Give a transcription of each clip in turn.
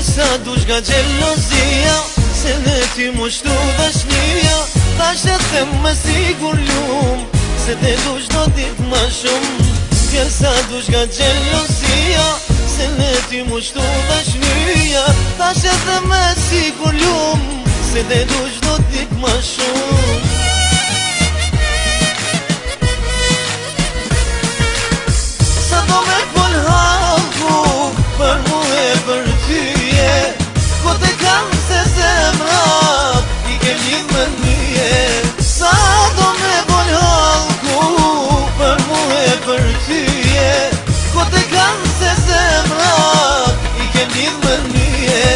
Sa dush nga gjelozia, se në ty mu shtu dashnia. Ta shethem me sigur ljum, se te dush do dit ma shumë. Sa dush nga gjelozia, se në ty mu shtu dashnia. Ta shethem me sigur ljum, se te dush do dit ma shumë. Sa do me pol halku, për mu e për tyje, ko te kam se zemrat i ke lidh me nyje. Sa do me pol halku, për mu e për tyje, ko te kam se zemrat i ke lidh me nyje.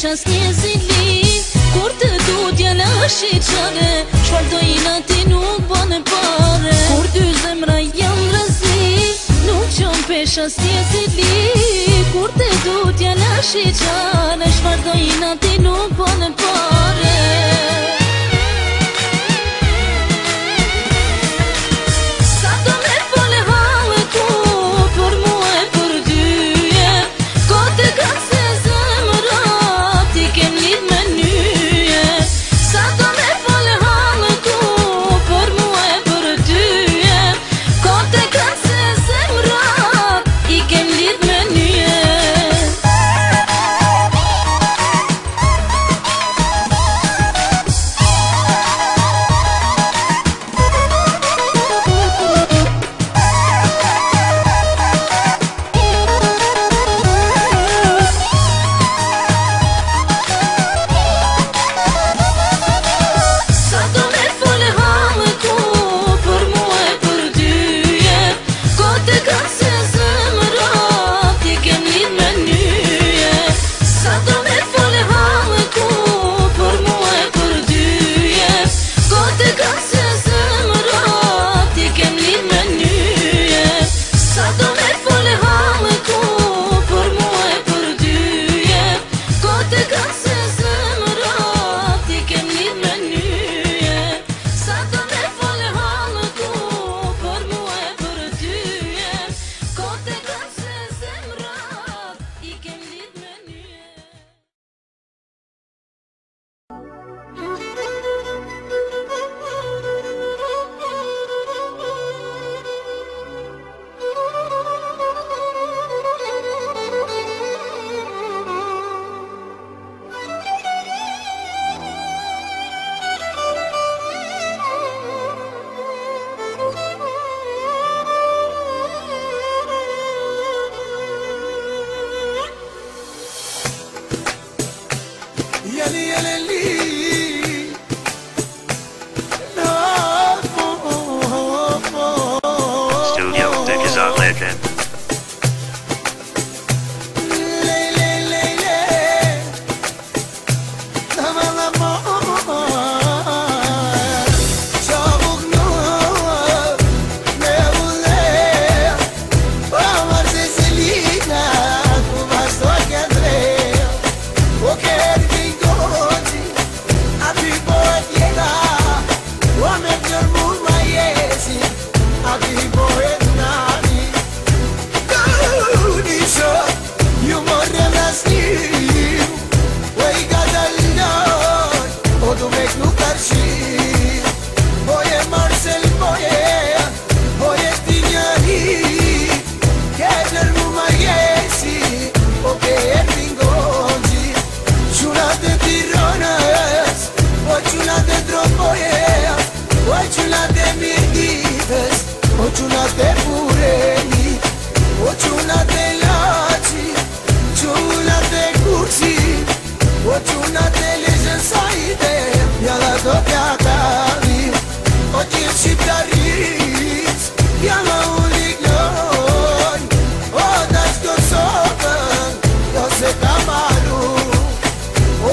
As një zili, kur të du t'jala shqeqare, shfar do ina ti nuk bane pare. Kur dy zemra janë razi, nuk qon pesh as një zili, kur të du t'jala shqeqare, shfar do ina ti nuk bane pare. Sa do me pole halë ku, për mua e për dyje, ko të kanë se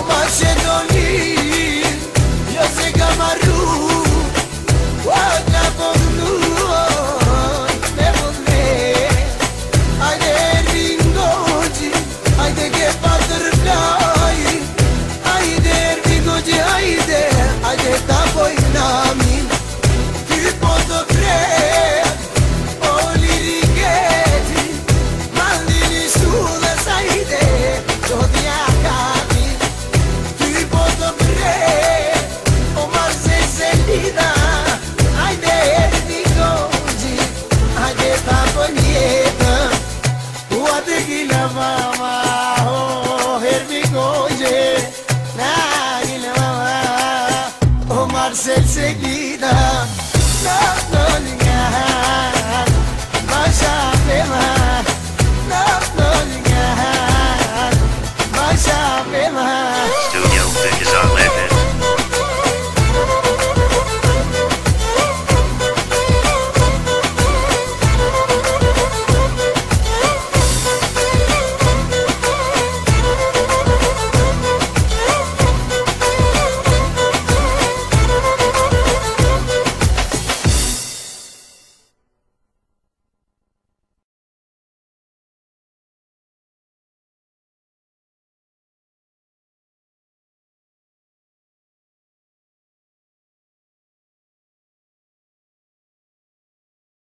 Macedoni, yo se na na